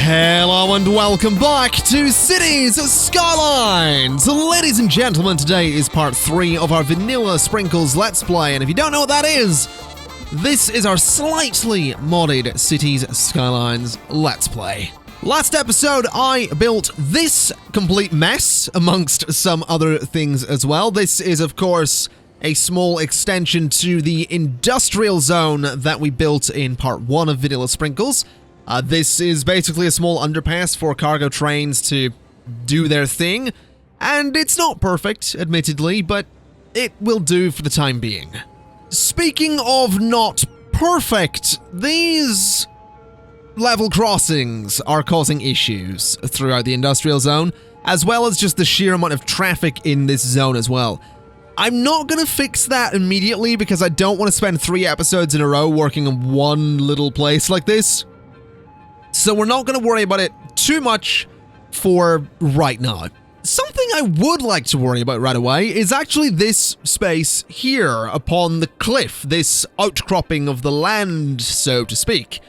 Hello and welcome back to Cities Skylines! Ladies and gentlemen, today is part 3 of our Vanilla Sprinkles Let's Play, and if you don't know what that is, this is our slightly modded Cities Skylines Let's Play. Last episode, I built this complete mess, amongst some other things as well. This is, of course, a small extension to the industrial zone that we built in part 1 of Vanilla Sprinkles. This is basically a small underpass for cargo trains to do their thing, and it's not perfect, admittedly, but it will do for the time being. Speaking of not perfect, these level crossings are causing issues throughout the industrial zone, as well as just the sheer amount of traffic in this zone as well. I'm not going to fix that immediately because I don't want to spend 3 episodes in a row working on one little place like this. So we're not going to worry about it too much for right now. Something I would like to worry about right away is actually this space here upon the cliff, this outcropping of the land, so to speak.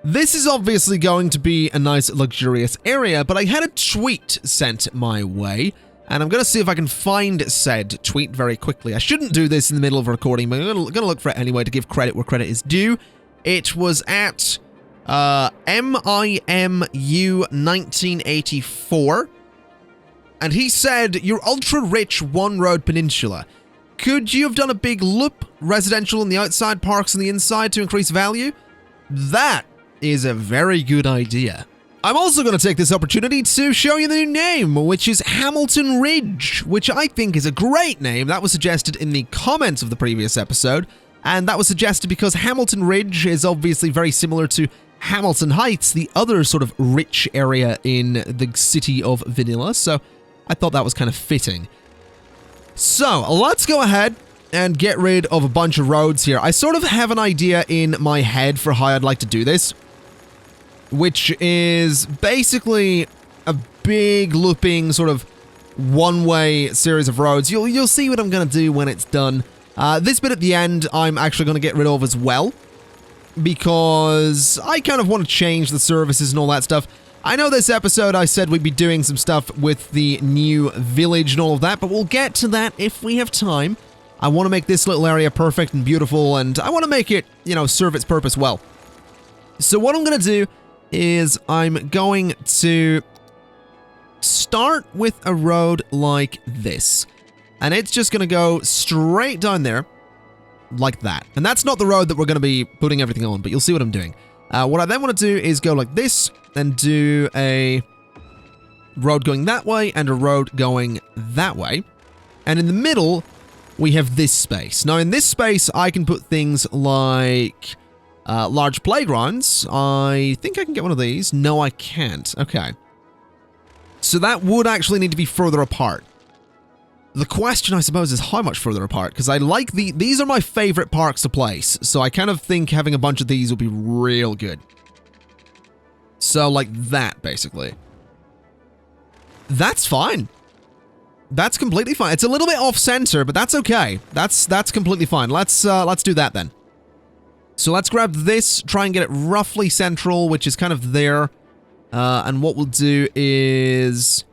This is obviously going to be a nice luxurious area, but I had a tweet sent my way, and I'm going to see if I can find said tweet very quickly. I shouldn't do this in the middle of a recording, but I'm going to look for it anyway to give credit where credit is due. It was at MIMU1984, and he said, "Your ultra-rich one-road peninsula. Could you have done a big loop, residential on the outside, parks on the inside to increase value?" That is a very good idea. I'm also going to take this opportunity to show you the new name, which is Hamilton Ridge, which I think is a great name. That was suggested in the comments of the previous episode, and that was suggested because Hamilton Ridge is obviously very similar to Hamilton Heights, the other sort of rich area in the city of Vanilla, so I thought that was kind of fitting. So, let's go ahead and get rid of a bunch of roads here. I sort of have an idea in my head for how I'd like to do this, which is basically a big looping sort of one-way series of roads. You'll see what I'm going to do when it's done. This bit at the end, I'm actually going to get rid of as well, because I kind of want to change the services and all that stuff. I know this episode I said we'd be doing some stuff with the new village and all of that, but we'll get to that if we have time. I want to make this little area perfect and beautiful, and I want to make it, you know, serve its purpose well. So what I'm going to do is I'm going to start with a road like this, and it's just going to go straight down there like that. And that's not the road that we're going to be putting everything on, but you'll see what I'm doing. What I then want to do is go like this and do a road going that way and a road going that way. And in the middle, we have this space. Now, in this space, I can put things like large playgrounds. I think I can get one of these. No, I can't. Okay. So that would actually need to be further apart. The question, I suppose, is how much further apart, because I like these are my favorite parks to place, so I kind of think having a bunch of these would be real good. So, like that, basically. That's fine. That's completely fine. It's a little bit off-center, but that's okay. That's completely fine. Let's do that then. So let's grab this, try and get it roughly central, which is kind of there. And what we'll do is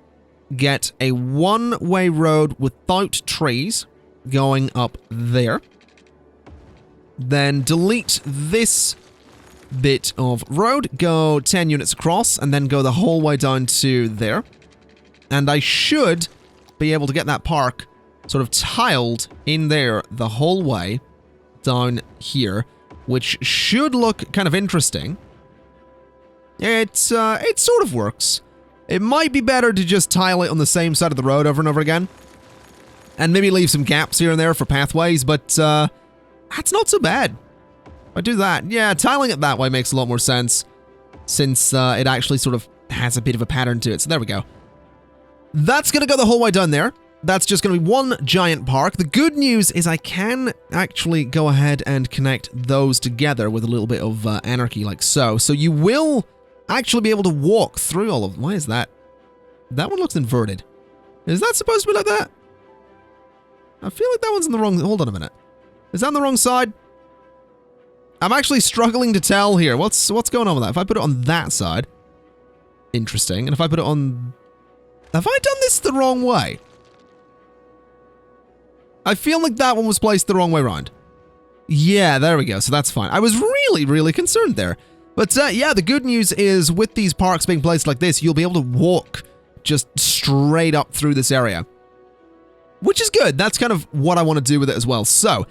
get a one-way road without trees going up there. Then delete this bit of road, go 10 units across, and then go the whole way down to there. And I should be able to get that park sort of tiled in there the whole way down here, which should look kind of interesting. It sort of works. It might be better to just tile it on the same side of the road over and over again, and maybe leave some gaps here and there for pathways, but that's not so bad. If I do that, yeah, tiling it that way makes a lot more sense, since it actually sort of has a bit of a pattern to it. So there we go. That's going to go the whole way down there. That's just going to be one giant park. The good news is I can actually go ahead and connect those together with a little bit of anarchy like so. So you will actually be able to walk through all of them. Why is that? That one looks inverted. Is that supposed to be like that? I feel like that one's in the wrong... Hold on a minute. Is that on the wrong side? I'm actually struggling to tell here. What's going on with that? If I put it on that side... interesting. And if I put it on... Have I done this the wrong way? I feel like that one was placed the wrong way around. Yeah, there we go. So that's fine. I was really, really concerned there. But yeah, the good news is with these parks being placed like this, you'll be able to walk just straight up through this area. Which is good. That's kind of what I want to do with it as well. So,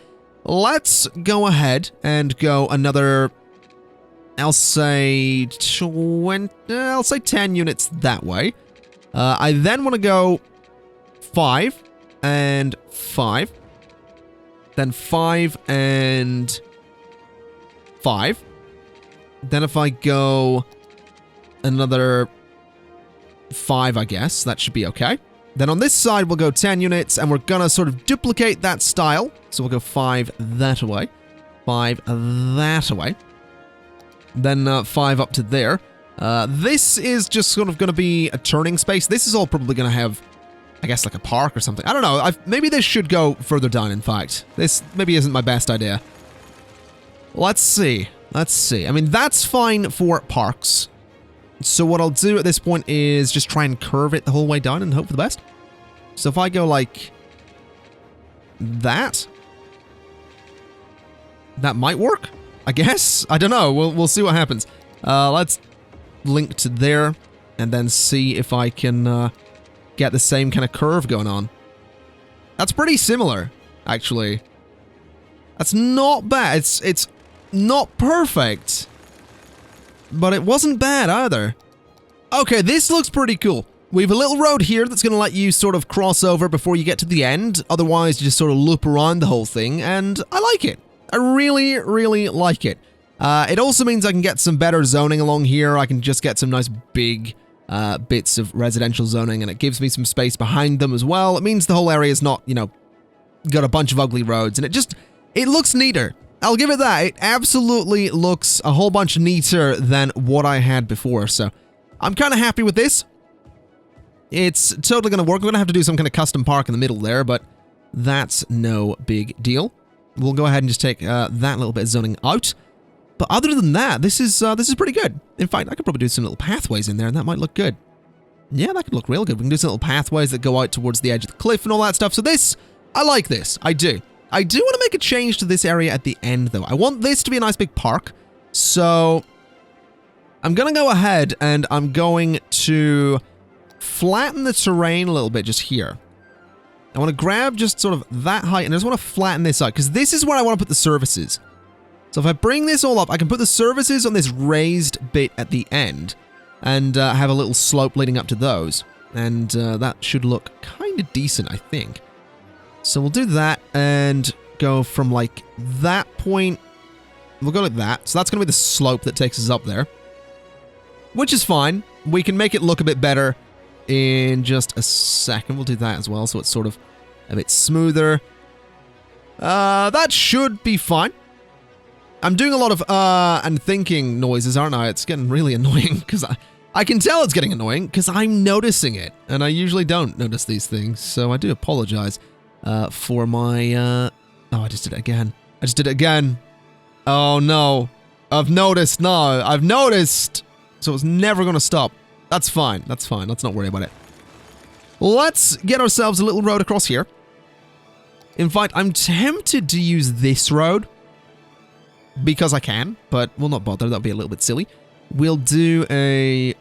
let's go ahead and go another, I'll say 10 units that way. I then want to go 5 and 5. Then 5 and 5. Then if I go another 5, I guess, that should be okay. Then on this side, we'll go 10 units, and we're gonna sort of duplicate that style. So we'll go 5 that way, 5 that way, then 5 up to there. This is just sort of gonna be a turning space. This is all probably gonna have, I guess, like a park or something. I don't know. Maybe this should go further down, in fact. This maybe isn't my best idea. Let's see. Let's see. I mean, that's fine for parks. So what I'll do at this point is just try and curve it the whole way down and hope for the best. So if I go like that, that might work, I guess. I don't know. We'll see what happens. Let's link to there and then see if I can get the same kind of curve going on. That's pretty similar, actually. That's not bad. It's not perfect, but it wasn't bad either. Okay, this looks pretty cool. We have a little road here that's going to let you sort of cross over before you get to the end. Otherwise, you just sort of loop around the whole thing, and I like it. I really, really like it. It also means I can get some better zoning along here. I can just get some nice big bits of residential zoning, and it gives me some space behind them as well. It means the whole area is not, you know, got a bunch of ugly roads, and it looks neater. I'll give it that. It absolutely looks a whole bunch neater than what I had before, so I'm kind of happy with this. It's totally going to work. We're going to have to do some kind of custom park in the middle there, but that's no big deal. We'll go ahead and just take that little bit of zoning out. But other than that, this is pretty good. In fact, I could probably do some little pathways in there, and that might look good. Yeah, that could look real good. We can do some little pathways that go out towards the edge of the cliff and all that stuff. So this, I like this. I do. I do want to make a change to this area at the end, though. I want this to be a nice big park. So I'm going to go ahead and I'm going to flatten the terrain a little bit just here. I want to grab just sort of that height, and I just want to flatten this out, because this is where I want to put the services. So if I bring this all up, I can put the services on this raised bit at the end, and have a little slope leading up to those. And that should look kind of decent, I think. So we'll do that, and go from like that point. We'll go like that. So that's going to be the slope that takes us up there. Which is fine. We can make it look a bit better in just a second. We'll do that as well, so it's sort of a bit smoother. That should be fine. I'm doing a lot of and thinking noises, aren't I? It's getting really annoying, because I can tell it's getting annoying, because I'm noticing it, and I usually don't notice these things, so I do apologize for my... oh, I just did it again. I just did it again. Oh, no. I've noticed now. I've noticed! So it's never going to stop. That's fine. That's fine. Let's not worry about it. Let's get ourselves a little road across here. In fact, I'm tempted to use this road, because I can, but we'll not bother. That'll be a little bit silly. We'll do a...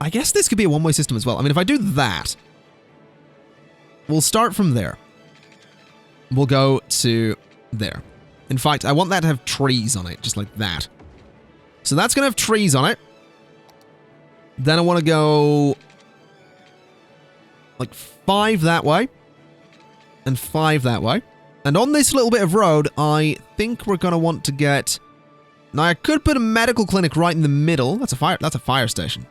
I guess this could be a one-way system as well. I mean, if I do that, we'll start from there. We'll go to there. In fact, I want that to have trees on it, just like that. So that's going to have trees on it. Then I want to go like 5 that way, and 5 that way. And on this little bit of road, I think we're going to want to get... Now, I could put a medical clinic right in the middle. That's a fire station.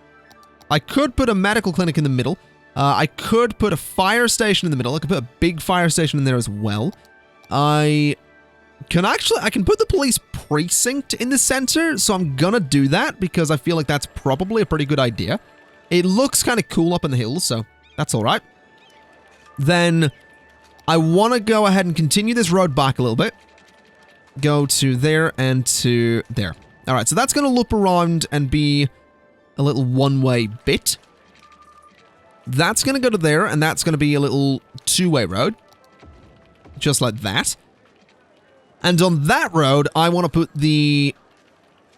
I could put a medical clinic in the middle. I could put a fire station in the middle. I could put a big fire station in there as well. I can put the police precinct in the center, so I'm gonna do that because I feel like that's probably a pretty good idea. It looks kind of cool up in the hills, so that's alright. Then I want to go ahead and continue this road back a little bit. Go to there and to there. Alright, so that's going to loop around and be a little one-way bit. That's going to go to there, and that's going to be a little two-way road. Just like that. And on that road, I want to put the...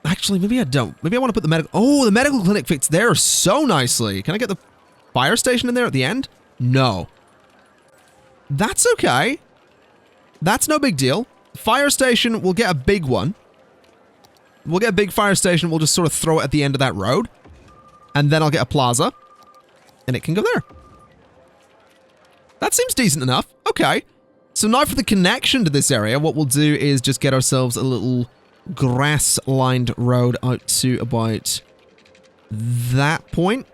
Actually, maybe I don't. Maybe I want to put the medical... Oh, the medical clinic fits there so nicely. Can I get the fire station in there at the end? No. That's okay. That's no big deal. Fire station, we'll get a big one. We'll get a big fire station. We'll just sort of throw it at the end of that road. And then I'll get a plaza. And it can go there. That seems decent enough. Okay. So now for the connection to this area, what we'll do is just get ourselves a little grass-lined road out to about that point.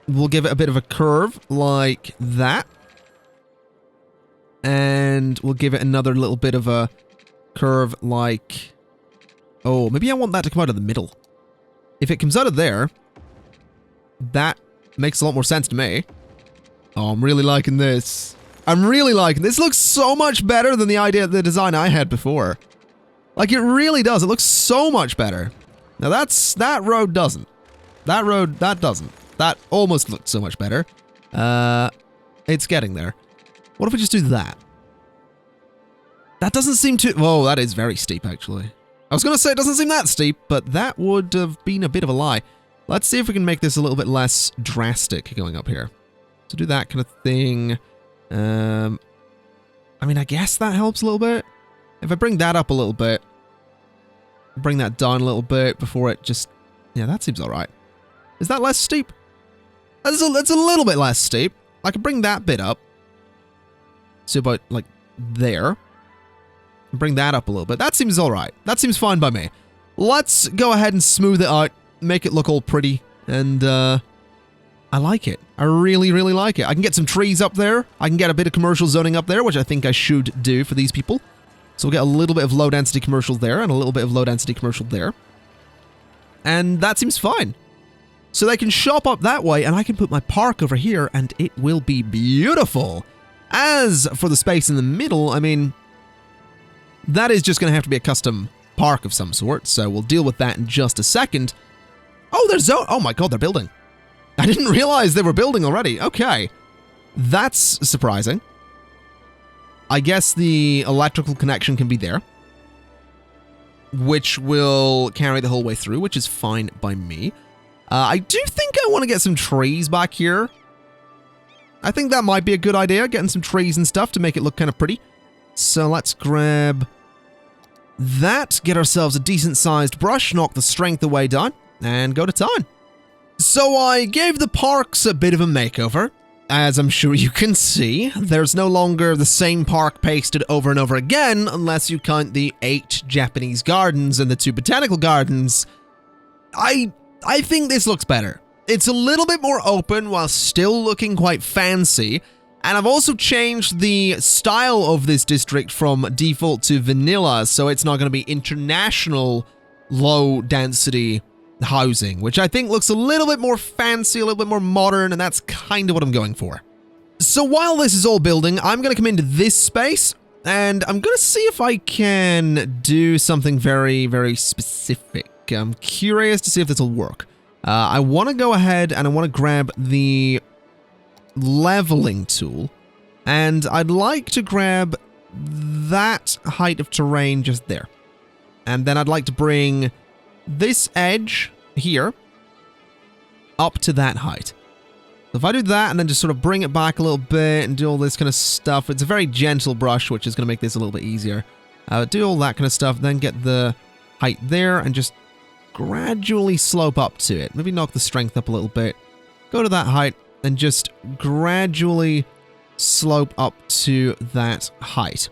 We'll give it a bit of a curve like that. And we'll give it another little bit of a curve like... Oh, maybe I want that to come out of the middle. If it comes out of there, that makes a lot more sense to me. Oh, I'm really liking this. I'm really liking this. Looks so much better than the design I had before. Like, it really does. It looks so much better. Now, that road doesn't. That doesn't. That almost looked so much better. It's getting there. What if we just do that? That doesn't seem too... Whoa, that is very steep, actually. I was going to say it doesn't seem that steep, but that would have been a bit of a lie. Let's see if we can make this a little bit less drastic going up here. To do that kind of thing... I mean, I guess that helps a little bit. If I bring that up a little bit, bring that down a little bit before it just... Yeah, that seems alright. Is that less steep? That's a little bit less steep. I can bring that bit up. So about, like, there. Bring that up a little bit. That seems alright. That seems fine by me. Let's go ahead and smooth it out. Make it look all pretty. And, I like it. I really, really like it. I can get some trees up there. I can get a bit of commercial zoning up there, which I think I should do for these people. So we'll get a little bit of low-density commercial there and a little bit of low-density commercial there. And that seems fine. So they can shop up that way, and I can put my park over here, and it will be beautiful. As for the space in the middle, I mean, that is just going to have to be a custom park of some sort, so we'll deal with that in just a second. Oh, there's oh my god, they're building. I didn't realize they were building already. Okay. That's surprising. I guess the electrical connection can be there, which will carry the whole way through, which is fine by me. I do think I want to get some trees back here. I think that might be a good idea, getting some trees and stuff to make it look kind of pretty. So let's grab that, get ourselves a decent-sized brush, knock the strength away down, and go to town. So I gave the parks a bit of a makeover. As I'm sure you can see, there's no longer the same park pasted over and over again, unless you count the 8 Japanese gardens and the 2 botanical gardens. I think this looks better. It's a little bit more open while still looking quite fancy, and I've also changed the style of this district from default to vanilla, so it's not going to be international low-density housing, which I think looks a little bit more fancy, a little bit more modern, and that's kind of what I'm going for. So while this is all building, I'm going to come into this space, and I'm going to see if I can do something very, very specific. I'm curious to see if this will work. I want to go ahead and I want to grab the leveling tool, and I'd like to grab that height of terrain just there. And then I'd like to bring this edge here up to that height. So if I do that and then just sort of bring it back a little bit and do all this kind of stuff, it's a very gentle brush, which is going to make this a little bit easier. Do all that kind of stuff, then get the height there and just gradually slope up to it. Maybe knock the strength up a little bit. Go to that height and just gradually slope up to that height.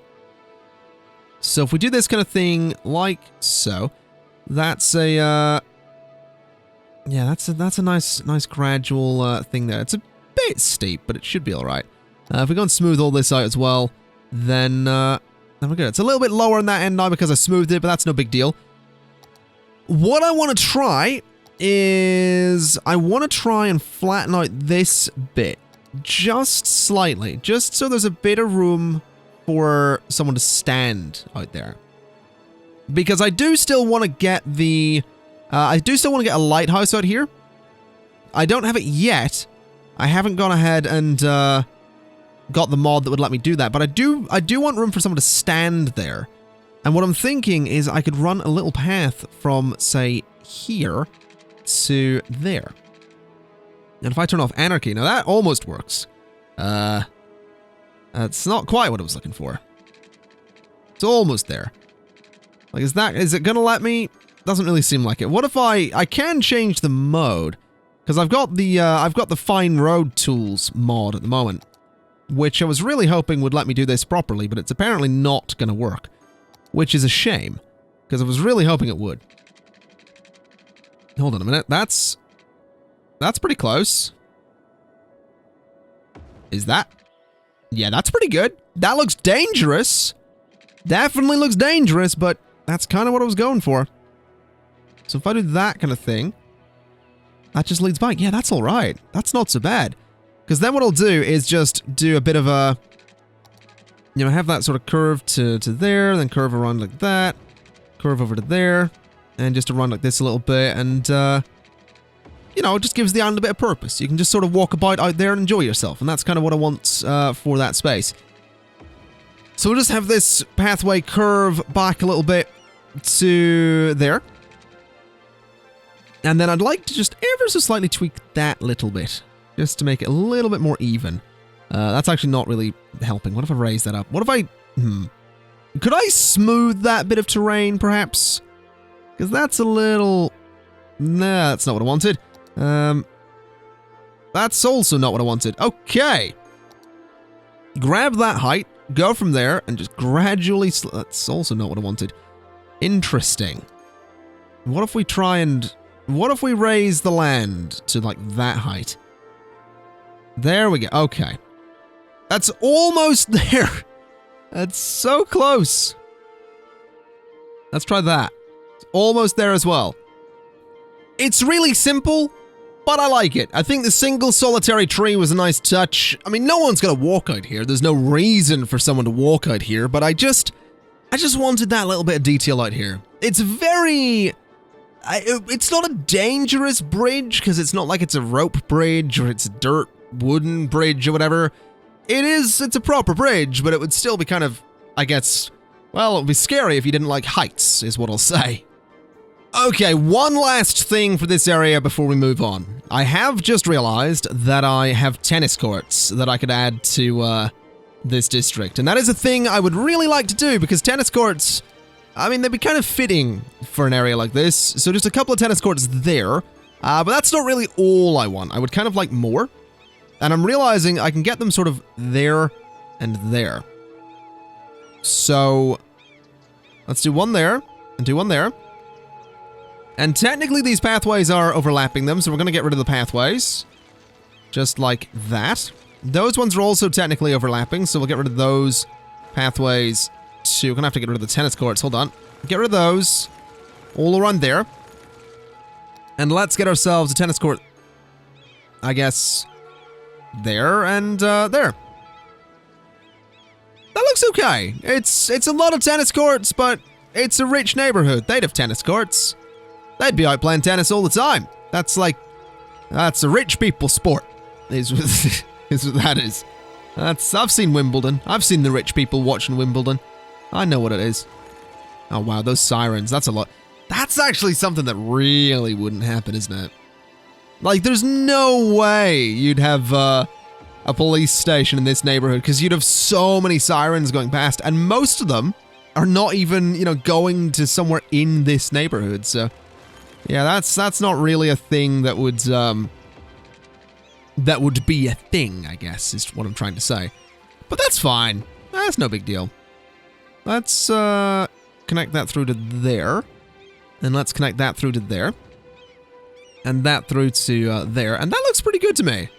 So if we do this kind of thing like so, that's a yeah, that's a nice gradual thing there. It's a bit steep, but it should be all right. If we go and smooth all this out as well, then we're good. It's a little bit lower on that end now because I smoothed it, but that's no big deal. What I want to try is I want to try and flatten out this bit just slightly, just so there's a bit of room for someone to stand out there. Because I do still want to get the I do still want to get a lighthouse out here. I don't have it yet. I haven't gone ahead and got the mod that would let me do that, but I do want room for someone to stand there. And what I'm thinking is I could run a little path from, say, here to there. And if I turn off anarchy, now that almost works. That's not quite what I was looking for. It's almost there. Like, is it gonna let me? Doesn't really seem like it. What if I can change the mode? Because I've got the Fine Road Tools mod at the moment, which I was really hoping would let me do this properly, but it's apparently not gonna work, which is a shame, because I was really hoping it would. Hold on a minute. That's pretty close. Is that? Yeah, that's pretty good. That looks dangerous. Definitely looks dangerous, but that's kind of what I was going for. So if I do that kind of thing, that just leads back. Yeah, that's all right. That's not so bad. Because then what I'll do is just do a bit of a, you know, have that sort of curve to there, then curve around like that, curve over to there, and just around like this a little bit, and, you know, it just gives the island a bit of purpose. You can just sort of walk about out there and enjoy yourself, and that's kind of what I want for that space. So we'll just have this pathway curve back a little bit to there. And then I'd like to just ever so slightly tweak that little bit, just to make it a little bit more even. That's actually not really helping. What if I raise that up? What if I... Could I smooth that bit of terrain, perhaps? Because that's a little... Nah, that's not what I wanted. That's also not what I wanted. Okay. Grab that height, go from there, and just gradually... That's also not what I wanted. Interesting. What if we try and... What if we raise the land to, like, that height? There we go. Okay. That's almost there. That's so close. Let's try that. It's almost there as well. It's really simple, but I like it. I think the single solitary tree was a nice touch. I mean, no one's gonna walk out here. There's no reason for someone to walk out here, but I just wanted that little bit of detail out here. It's very... it's not a dangerous bridge, because it's not like it's a rope bridge or it's a dirt wooden bridge or whatever. It's a proper bridge, but it would still be kind of, I guess, well, it would be scary if you didn't like heights, is what I'll say. Okay, one last thing for this area before we move on. I have just realized that I have tennis courts that I could add to this district, and that is a thing I would really like to do, because tennis courts... I mean, they'd be kind of fitting for an area like this, so just a couple of tennis courts there, but that's not really all I want. I would kind of like more, and I'm realizing I can get them sort of there and there. So, let's do one there, and do one there. And technically these pathways are overlapping them, so we're going to get rid of the pathways. Just like that. Those ones are also technically overlapping, so we'll get rid of those pathways. We're going to have to get rid of the tennis courts. Hold on. Get rid of those. All around there. And let's get ourselves a tennis court. I guess there and there. That looks okay. It's a lot of tennis courts, but it's a rich neighborhood. They'd have tennis courts. They'd be out playing tennis all the time. That's a rich people sport. Is what that is. I've seen Wimbledon. I've seen the rich people watching Wimbledon. I know what it is. Oh wow, those sirens, that's a lot. That's actually something that really wouldn't happen, isn't it? Like, there's no way you'd have a police station in this neighborhood, because you'd have so many sirens going past, and most of them are not even, you know, going to somewhere in this neighborhood, so... Yeah, that's not really a thing that would be a thing, I guess, is what I'm trying to say. But that's fine. That's no big deal. Let's connect that through to there. And let's connect that through to there. And that through to there. And that looks pretty good to me.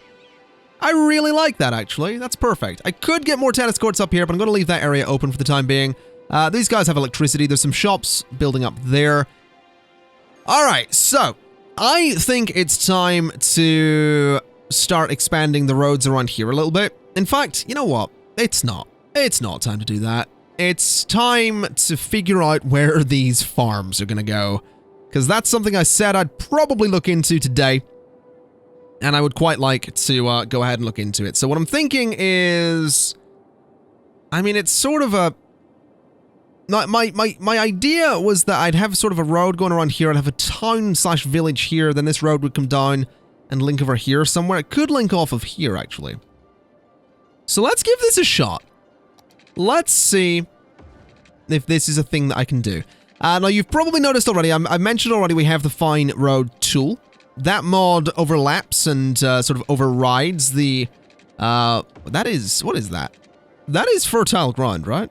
I really like that, actually. That's perfect. I could get more tennis courts up here, but I'm going to leave that area open for the time being. These guys have electricity. There's some shops building up there. Alright, so I think it's time to start expanding the roads around here a little bit. In fact, you know what? It's not. It's not time to do that. It's time to figure out where these farms are going to go. because that's something I said I'd probably look into today, and I would quite like to go ahead and look into it. So what I'm thinking is, I mean, it's sort of a... My idea was that I'd have sort of a road going around here, I'd have a town/village here, then this road would come down and link over here somewhere. It could link off of here, actually. So let's give this a shot. Let's see if this is a thing that I can do. Now, you've probably noticed already, I mentioned already we have the Fine Road tool. That mod overlaps and sort of overrides the... that is... What is that? That is fertile ground, right?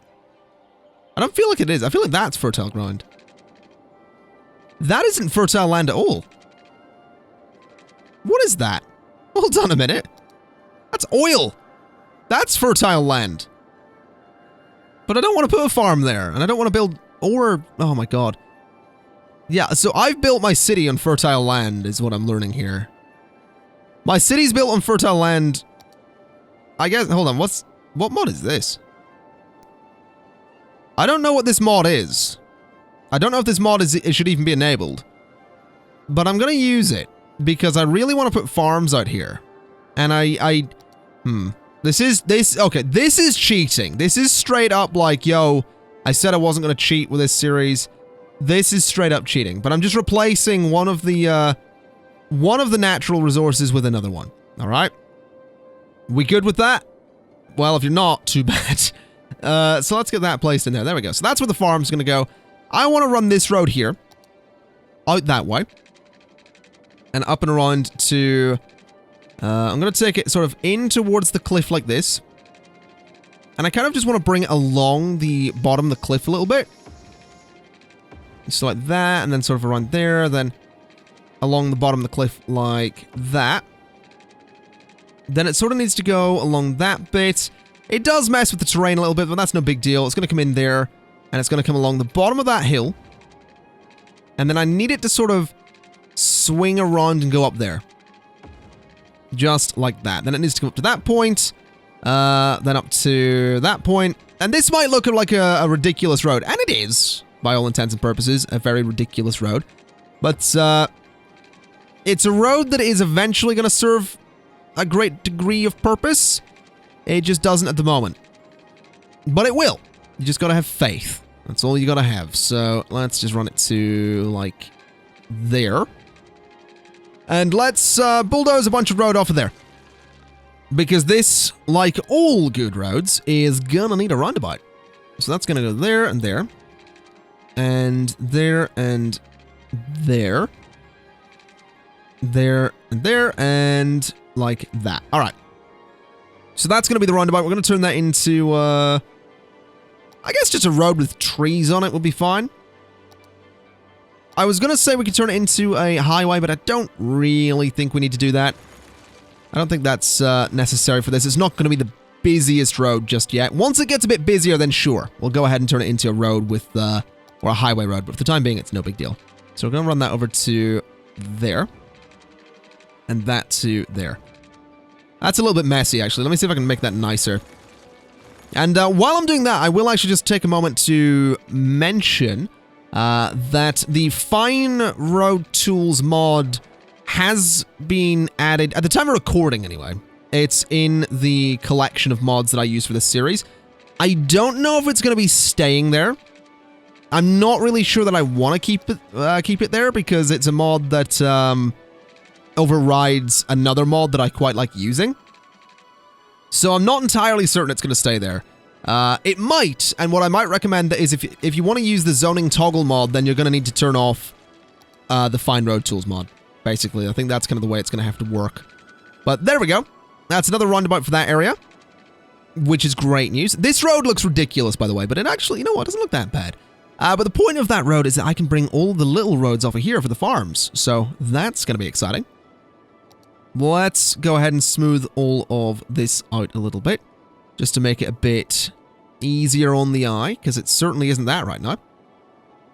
I don't feel like it is. I feel like that's fertile ground. That isn't fertile land at all. What is that? Hold on a minute. That's oil. That's fertile land. But I don't want to put a farm there, and I don't want to build... Or... Oh my god. Yeah, so I've built my city on fertile land, is what I'm learning here. My city's built on fertile land... I guess... Hold on, what mod is this? I don't know what this mod is. I don't know if this mod it should even be enabled. But I'm gonna use it, because I really want to put farms out here. And This is cheating. This is straight up like, yo, I said I wasn't gonna cheat with this series. This is straight up cheating. But I'm just replacing one of the natural resources with another one. Alright? We good with that? Well, if you're not, too bad. So let's get that placed in there. There we go. So that's where the farm's going to go. I want to run this road here. Out that way. And up and around to... I'm going to take it sort of in towards the cliff like this. And I kind of just want to bring it along the bottom of the cliff a little bit. So like that, and then sort of around there, then along the bottom of the cliff like that. Then it sort of needs to go along that bit. It does mess with the terrain a little bit, but that's no big deal. It's going to come in there, and it's going to come along the bottom of that hill. And then I need it to sort of swing around and go up there. Just like that. Then it needs to come up to that point, then up to that point. And this might look like a ridiculous road, and it is, by all intents and purposes, a very ridiculous road. But it's a road that is eventually going to serve a great degree of purpose. It just doesn't at the moment. But it will. You just gotta have faith. That's all you gotta have. So let's just run it to, like, there. And let's bulldoze a bunch of road off of there. Because this, like all good roads, is gonna need a roundabout. So that's gonna go there and there. And there and there. There and there and like that. Alright. So that's going to be the roundabout. We're going to turn that into, I guess just a road with trees on it would be fine. I was going to say we could turn it into a highway, but I don't really think we need to do that. I don't think that's necessary for this. It's not going to be the busiest road just yet. Once it gets a bit busier, then sure. We'll go ahead and turn it into a road with, or a highway road, but for the time being, it's no big deal. So we're going to run that over to there. And that to there. That's a little bit messy, actually. Let me see if I can make that nicer. And while I'm doing that, I will actually just take a moment to mention that the Fine Road Tools mod has been added, at the time of recording anyway. It's in the collection of mods that I use for this series. I don't know if it's going to be staying there. I'm not really sure that I want to keep it there, because it's a mod that overrides another mod that I quite like using. So I'm not entirely certain it's going to stay there. It might, and what I might recommend is if you want to use the zoning toggle mod, then you're going to need to turn off the Fine Road Tools mod, basically. I think that's kind of the way it's going to have to work. But there we go. That's another roundabout for that area, which is great news. This road looks ridiculous, by the way, but it actually, you know what, doesn't look that bad. But the point of that road is that I can bring all the little roads off of here for the farms, so that's going to be exciting. Let's go ahead and smooth all of this out a little bit, just to make it a bit easier on the eye, because it certainly isn't that right now.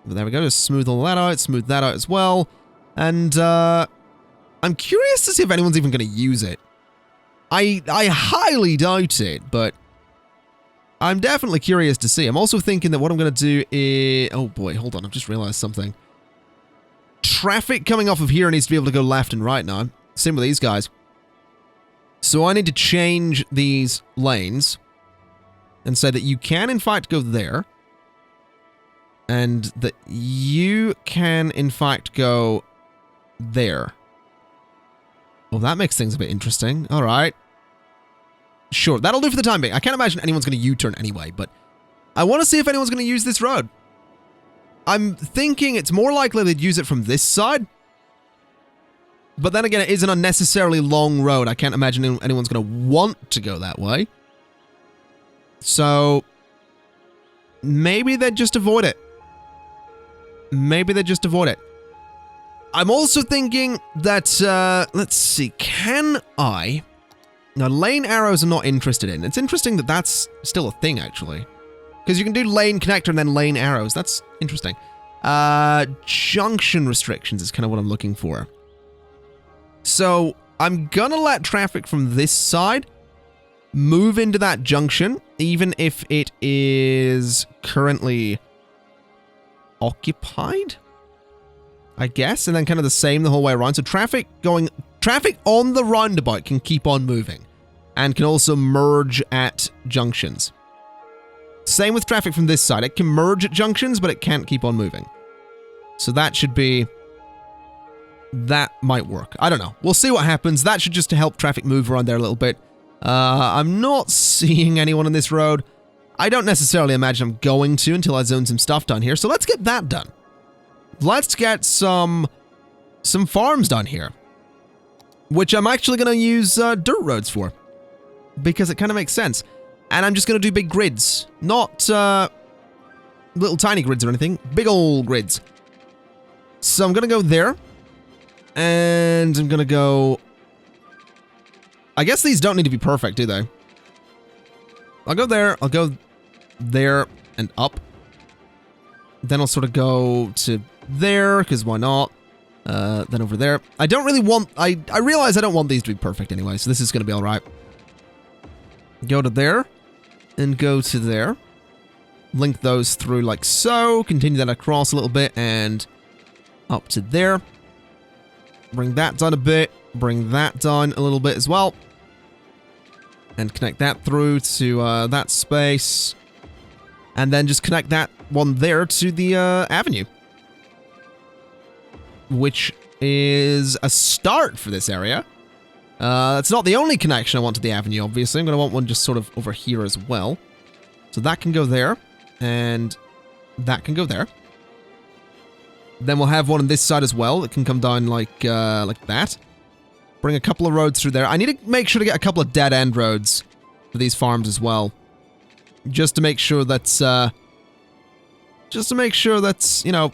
But there we go, just smooth all that out, smooth that out as well. And I'm curious to see if anyone's even going to use it. I highly doubt it, but I'm definitely curious to see. I'm also thinking that what I'm going to do is... Oh boy, hold on, I've just realized something. traffic coming off of here needs to be able to go left and right now. Same with these guys. So I need to change these lanes and say that you can, in fact, go there. And that you can, in fact, go there. Well, that makes things a bit interesting. All right. Sure, that'll do for the time being. I can't imagine anyone's going to U-turn anyway, but I want to see if anyone's going to use this road. I'm thinking it's more likely they'd use it from this side. But then again, it is an unnecessarily long road. I can't imagine anyone's going to want to go that way. So maybe they'd just avoid it. Maybe they'd just avoid it. I'm also thinking that, let's see, can I... Now, lane arrows I'm not interested in. It's interesting that that's still a thing, actually. Because you can do lane connector and then lane arrows. That's interesting. Junction restrictions is kind of what I'm looking for. So, I'm gonna let traffic from this side move into that junction, even if it is currently occupied, I guess, and then kind of the same the whole way around. So traffic on the roundabout can keep on moving and can also merge at junctions. Same with traffic from this side. It can merge at junctions, but it can't keep on moving. So that should be... That might work. I don't know. We'll see what happens. That should just help traffic move around there a little bit. I'm not seeing anyone on this road. I don't necessarily imagine I'm going to until I zone some stuff down here. So let's get that done. Let's get some farms done here. Which I'm actually going to use dirt roads for. Because it kind of makes sense. And I'm just going to do big grids. Not little tiny grids or anything. Big old grids. So I'm going to go there. And I'm going to go... I guess these don't need to be perfect, do they? I'll go there. I'll go there and up. Then I'll sort of go to there, because why not? Then over there. I don't really want... I realize I don't want these to be perfect anyway, so this is going to be alright. Go to there. And go to there. Link those through like so. Continue that across a little bit and up to there. Bring that down a bit. Bring that down a little bit as well. And connect that through to that space. And then just connect that one there to the avenue. Which is a start for this area. It's not the only connection I want to the avenue, obviously. I'm going to want one just sort of over here as well. So that can go there. And that can go there. Then we'll have one on this side as well. It can come down like that. Bring a couple of roads through there. I need to make sure to get a couple of dead-end roads for these farms as well. Just to make sure that's, you know,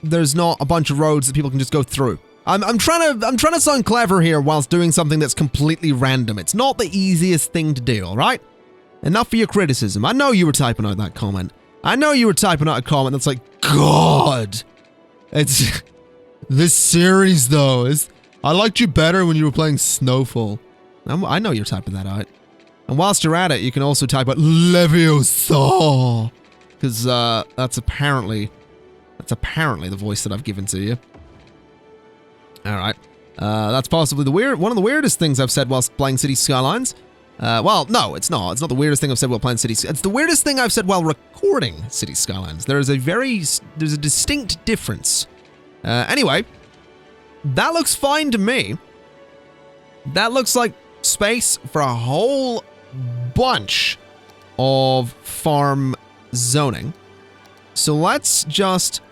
there's not a bunch of roads that people can just go through. I'm trying to sound clever here whilst doing something that's completely random. It's not the easiest thing to do, alright? Enough for your criticism. I know you were typing out that comment. I know you were typing out a comment that's like, God! It's... This series, though, is... I liked you better when you were playing Snowfall. I know you're typing that out. And whilst you're at it, you can also type out Leviosa! Because, that's apparently the voice that I've given to you. Alright. That's possibly one of the weirdest things I've said whilst playing City Skylines. Well, no, it's not. It's not the weirdest thing I've said while playing City Skylines. It's the weirdest thing I've said while recording City Skylines. There's a distinct difference. Anyway, that looks fine to me. That looks like space for a whole bunch of farm zoning. So let's just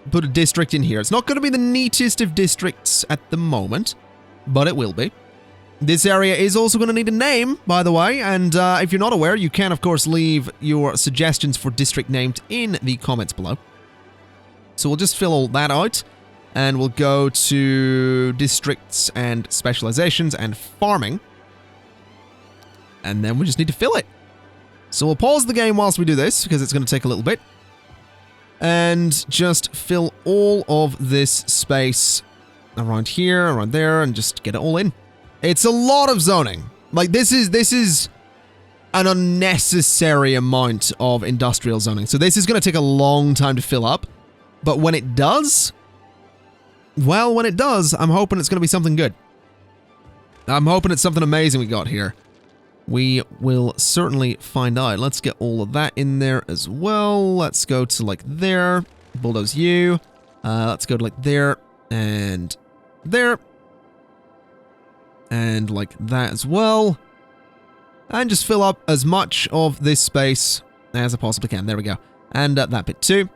put a district in here. It's not going to be the neatest of districts at the moment, but it will be. This area is also going to need a name, by the way, and if you're not aware, you can, of course, leave your suggestions for district names in the comments below. So we'll just fill all that out, and we'll go to districts and specializations and farming, and then we just need to fill it. So we'll pause the game whilst we do this, because it's going to take a little bit, and just fill all of this space around here, around there, and just get it all in. It's a lot of zoning. Like, this is an unnecessary amount of industrial zoning. So this is going to take a long time to fill up. But when it does, well, when it does, I'm hoping it's going to be something good. I'm hoping it's something amazing we got here. We will certainly find out. Let's get all of that in there as well. Let's go to like there. Bulldoze you. Let's go to like there and there. And like that as well. And just fill up as much of this space as I possibly can. There we go. And that bit too.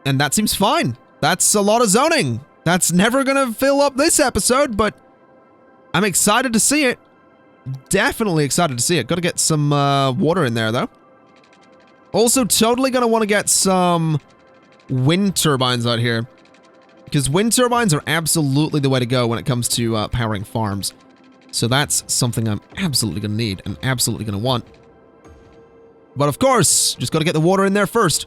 And that seems fine. That's a lot of zoning. That's never going to fill up this episode, but I'm excited to see it. Definitely excited to see it. Got to get some water in there, though. Also, totally going to want to get some wind turbines out here. Because wind turbines are absolutely the way to go when it comes to powering farms. So that's something I'm absolutely going to need and absolutely going to want. But of course, just got to get the water in there first.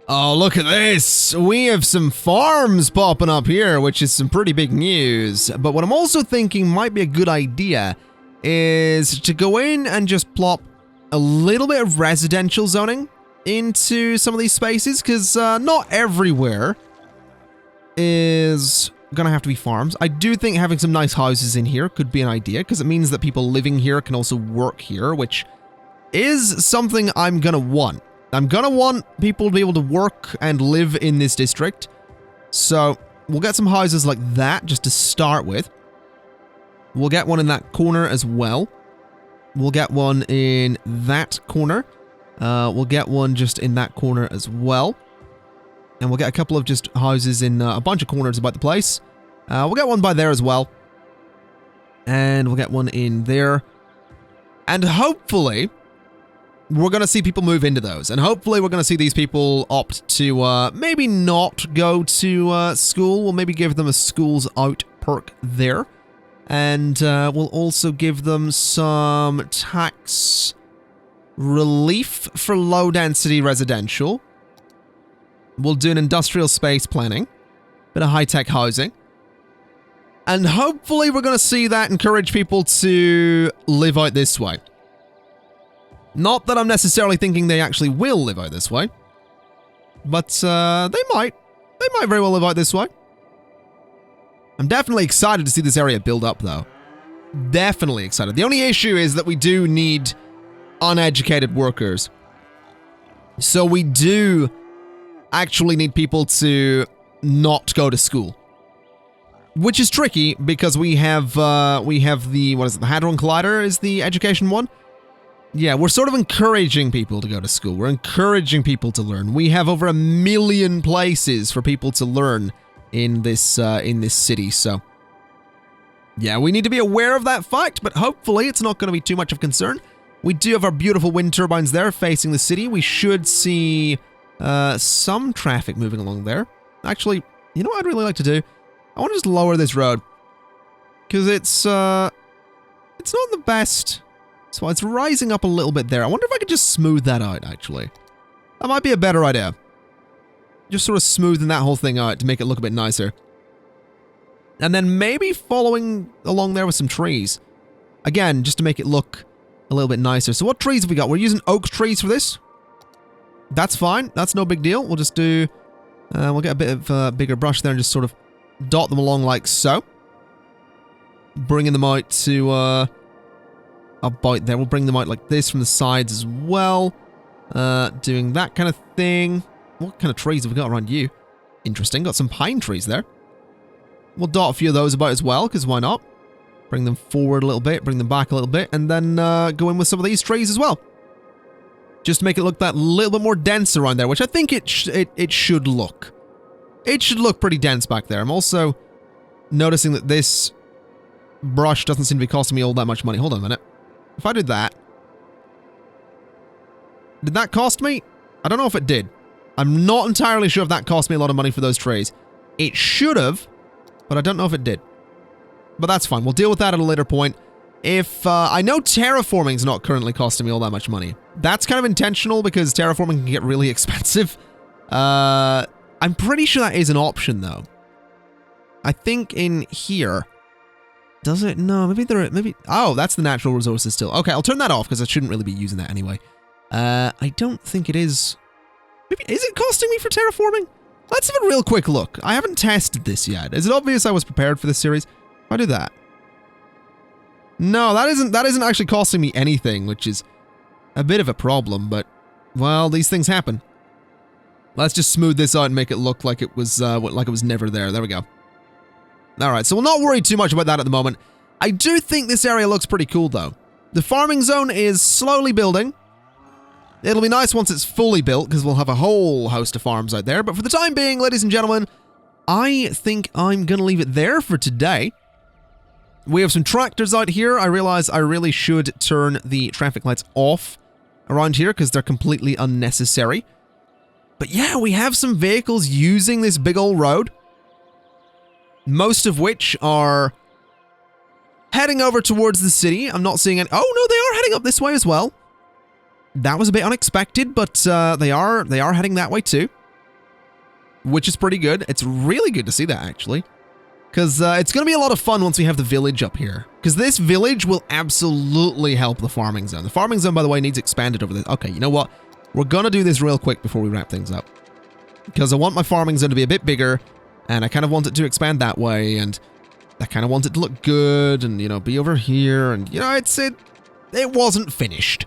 Oh, look at this. We have some farms popping up here, which is some pretty big news. But what I'm also thinking might be a good idea is to go in and just plop a little bit of residential zoning into some of these spaces, because not everywhere is gonna have to be farms. I do think having some nice houses in here could be an idea, because it means that people living here can also work here, which is something I'm gonna want. I'm gonna want people to be able to work and live in this district. So we'll get some houses like that just to start with. We'll get one in that corner as well. We'll get one in that corner. We'll get one just in that corner as well. And we'll get a couple of just houses in a bunch of corners about the place. We'll get one by there as well. And we'll get one in there. And hopefully, we're going to see people move into those. And hopefully, we're going to see these people opt to maybe not go to school. We'll maybe give them a schools out perk there. And we'll also give them some tax relief for low-density residential. We'll do an industrial space planning, bit of high-tech housing. And hopefully we're going to see that encourage people to live out this way. Not that I'm necessarily thinking they actually will live out this way. But they might. They might very well live out this way. I'm definitely excited to see this area build up, though. Definitely excited. The only issue is that we do need uneducated workers. So we do actually need people to not go to school. Which is tricky, because we have the, what is it, the Hadron Collider is the education one? Yeah, we're sort of encouraging people to go to school. We're encouraging people to learn. We have over 1 million places for people to learn in this city, so yeah, we need to be aware of that fact, but hopefully it's not going to be too much of concern. We do have our beautiful wind turbines there facing the city. We should see some traffic moving along there. Actually, you know what I'd really like to do? I want to just lower this road, because it's not the best. So it's rising up a little bit there. I wonder if I could just smooth that out, actually. That might be a better idea. Just sort of smoothing that whole thing out to make it look a bit nicer. And then maybe following along there with some trees. Again, just to make it look a little bit nicer. So what trees have we got? We're using oak trees for this. That's fine. That's no big deal. We'll just do... we'll get a bit of a bigger brush there and just sort of dot them along like so. Bringing them out to... about there. We'll bring them out like this from the sides as well. Doing that kind of thing. What kind of trees have we got around you? Interesting. Got some pine trees there. We'll dot a few of those about as well, because why not? Bring them forward a little bit, bring them back a little bit, and then go in with some of these trees as well. Just to make it look that little bit more dense around there, which I think it should look. It should look pretty dense back there. I'm also noticing that this brush doesn't seem to be costing me all that much money. Hold on a minute. If I did that... Did that cost me? I don't know if it did. I'm not entirely sure if that cost me a lot of money for those trees. It should have, but I don't know if it did. But that's fine. We'll deal with that at a later point. If, I know terraforming's not currently costing me all that much money. That's kind of intentional, because terraforming can get really expensive. I'm pretty sure that is an option, though. I think in here... Does it? No, maybe... Oh, that's the natural resources still. Okay, I'll turn that off, because I shouldn't really be using that anyway. I don't think it is... Maybe, is it costing me for terraforming? Let's have a real quick look. I haven't tested this yet. Is it obvious I was prepared for this series? If I do that. No, that isn't actually costing me anything, which is a bit of a problem, but, well, these things happen. Let's just smooth this out and make it look like it was never there. There we go. Alright, so we'll not worry too much about that at the moment. I do think this area looks pretty cool, though. The farming zone is slowly building. It'll be nice once it's fully built, because we'll have a whole host of farms out there. But for the time being, ladies and gentlemen, I think I'm going to leave it there for today. We have some tractors out here. I realize I really should turn the traffic lights off around here, because they're completely unnecessary. But yeah, we have some vehicles using this big old road. Most of which are heading over towards the city. I'm not seeing any... Oh, no, they are heading up this way as well. That was a bit unexpected, but they are heading that way too. Which is pretty good. It's really good to see that, actually. Because it's going to be a lot of fun once we have the village up here. Because this village will absolutely help the farming zone. The farming zone, by the way, needs expanded over this. Okay, you know what? We're going to do this real quick before we wrap things up. Because I want my farming zone to be a bit bigger. And I kind of want it to expand that way. And I kind of want it to look good. And, you know, be over here. And, you know, it wasn't finished.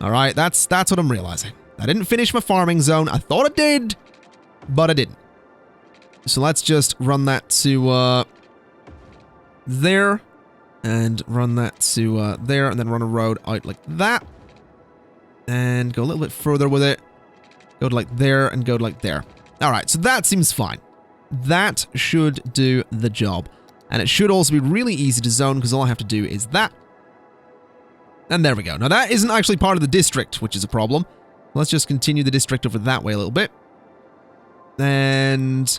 Alright, that's what I'm realizing. I didn't finish my farming zone. I thought I did, but I didn't. So let's just run that to there, and run that to there, and then run a road out like that. And go a little bit further with it. Go to like there, and go to like there. Alright, so that seems fine. That should do the job. And it should also be really easy to zone, because all I have to do is that. And there we go. Now that isn't actually part of the district, which is a problem. Let's just continue the district over that way a little bit. And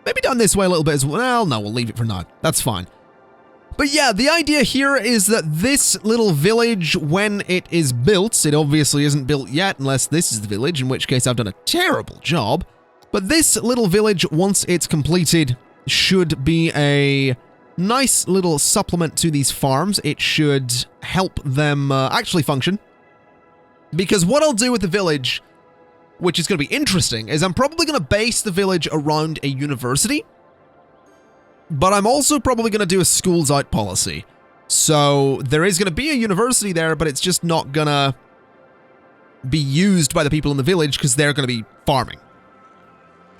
maybe down this way a little bit as well. No, we'll leave it for now. That's fine. But yeah, the idea here is that this little village, when it is built, it obviously isn't built yet, unless this is the village, in which case I've done a terrible job. But this little village, once it's completed, should be a nice little supplement to these farms. It should help them actually function. Because what I'll do with the village, which is going to be interesting, is I'm probably going to base the village around a university. But I'm also probably going to do a schools out policy. So there is going to be a university there, but it's just not going to be used by the people in the village because they're going to be farming.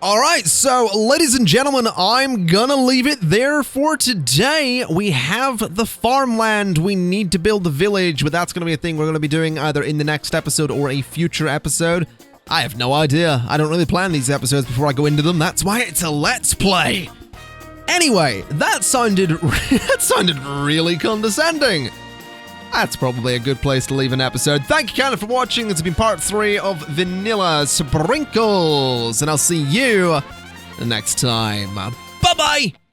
Alright, so ladies and gentlemen, I'm gonna leave it there for today. We have the farmland. We need to build the village, but that's gonna be a thing we're gonna be doing either in the next episode or a future episode. I have no idea. I don't really plan these episodes before I go into them. That's why it's a Let's Play. Anyway, that sounded really condescending. That's probably a good place to leave an episode. Thank you, Cannon, for watching. This has been part 3 of Vanilla Sprinkles, and I'll see you next time. Bye-bye!